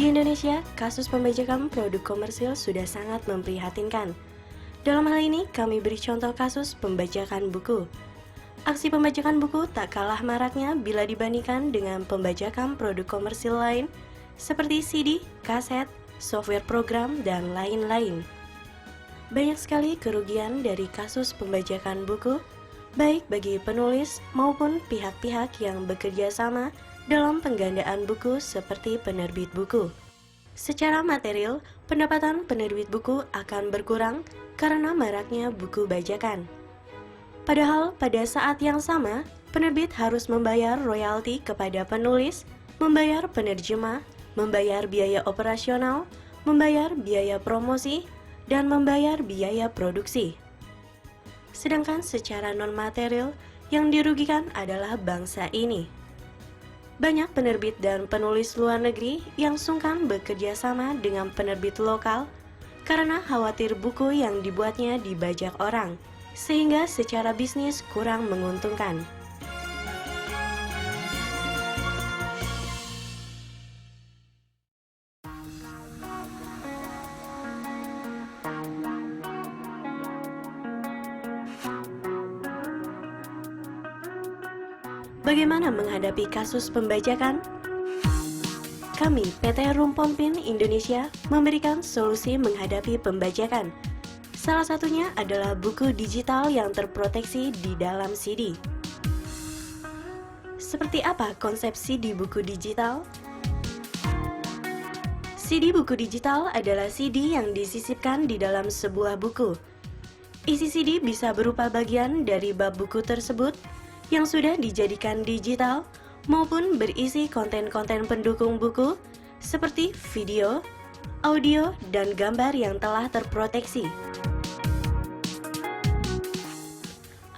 Di Indonesia, kasus pembajakan produk komersil sudah sangat memprihatinkan. Dalam hal ini, kami beri contoh kasus pembajakan buku. Aksi pembajakan buku tak kalah maraknya bila dibandingkan dengan pembajakan produk komersil lain, seperti CD, kaset, software program, dan lain-lain. Banyak sekali kerugian dari kasus pembajakan buku, baik bagi penulis maupun pihak-pihak yang bekerja sama dalam penggandaan buku seperti penerbit buku. Secara material, pendapatan penerbit buku akan berkurang karena maraknya buku bajakan. Padahal pada saat yang sama, penerbit harus membayar royalti kepada penulis, membayar penerjemah, membayar biaya operasional, membayar biaya promosi, dan membayar biaya produksi. Sedangkan secara non-material, yang dirugikan adalah bangsa ini. Banyak penerbit dan penulis luar negeri yang sungkan bekerja sama dengan penerbit lokal karena khawatir buku yang dibuatnya dibajak orang, sehingga secara bisnis kurang menguntungkan. Bagaimana menghadapi kasus pembajakan? Kami, PT Rumpompin Indonesia, memberikan solusi menghadapi pembajakan. Salah satunya adalah buku digital yang terproteksi di dalam CD. Seperti apa konsep CD buku digital? CD buku digital adalah CD yang disisipkan di dalam sebuah buku. Isi CD bisa berupa bagian dari bab buku tersebut yang sudah dijadikan digital maupun berisi konten-konten pendukung buku seperti video, audio, dan gambar yang telah terproteksi.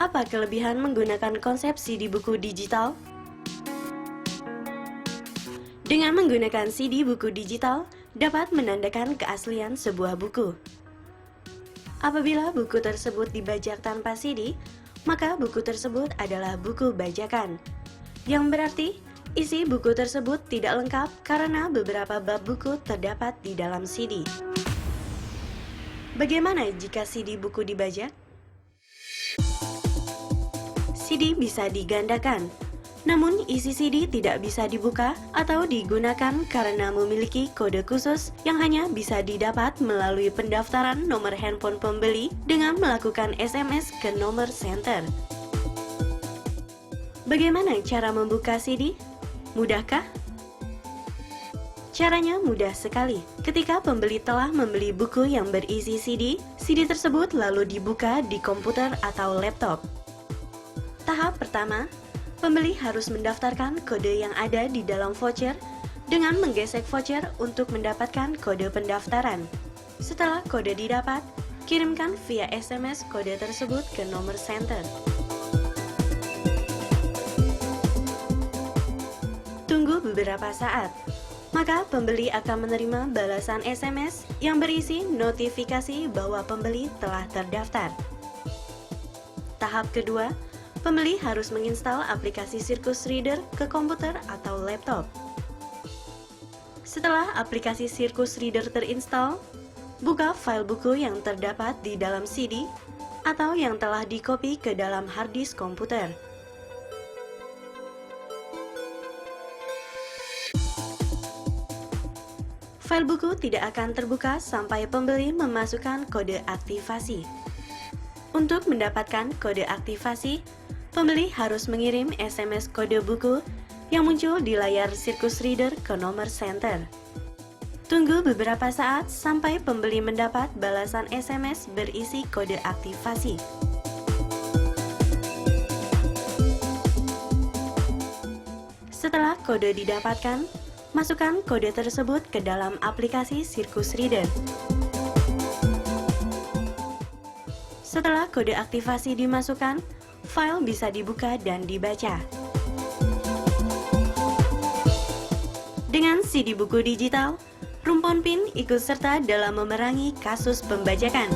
Apa kelebihan menggunakan konsep CD buku digital? Dengan menggunakan CD buku digital, dapat menandakan keaslian sebuah buku. Apabila buku tersebut dibajak tanpa CD, maka buku tersebut adalah buku bajakan, yang berarti isi buku tersebut tidak lengkap karena beberapa bab buku terdapat di dalam CD. Bagaimana jika CD buku dibajak? CD bisa digandakan, namun isi CD tidak bisa dibuka atau digunakan karena memiliki kode khusus yang hanya bisa didapat melalui pendaftaran nomor handphone pembeli dengan melakukan SMS ke nomor senter. Bagaimana cara membuka CD? Mudahkah? Caranya mudah sekali. Ketika pembeli telah membeli buku yang berisi CD, CD tersebut lalu dibuka di komputer atau laptop. Tahap pertama, pembeli harus mendaftarkan kode yang ada di dalam voucher dengan menggesek voucher untuk mendapatkan kode pendaftaran. Setelah kode didapat, kirimkan via SMS kode tersebut ke nomor senter. Tunggu beberapa saat, maka pembeli akan menerima balasan SMS yang berisi notifikasi bahwa pembeli telah terdaftar. Tahap kedua, pembeli harus menginstal aplikasi Circus Reader ke komputer atau laptop. Setelah aplikasi Circus Reader terinstall, buka file buku yang terdapat di dalam CD atau yang telah dikopi ke dalam harddisk komputer. File buku tidak akan terbuka sampai pembeli memasukkan kode aktivasi. Untuk mendapatkan kode aktivasi, pembeli harus mengirim SMS kode buku yang muncul di layar Circus Reader ke nomor senter. Tunggu beberapa saat sampai pembeli mendapat balasan SMS berisi kode aktivasi. Setelah kode didapatkan, masukkan kode tersebut ke dalam aplikasi Circus Reader. Setelah kode aktivasi dimasukkan, file bisa dibuka dan dibaca. Dengan CD buku digital, Rumpompin ikut serta dalam memerangi kasus pembajakan.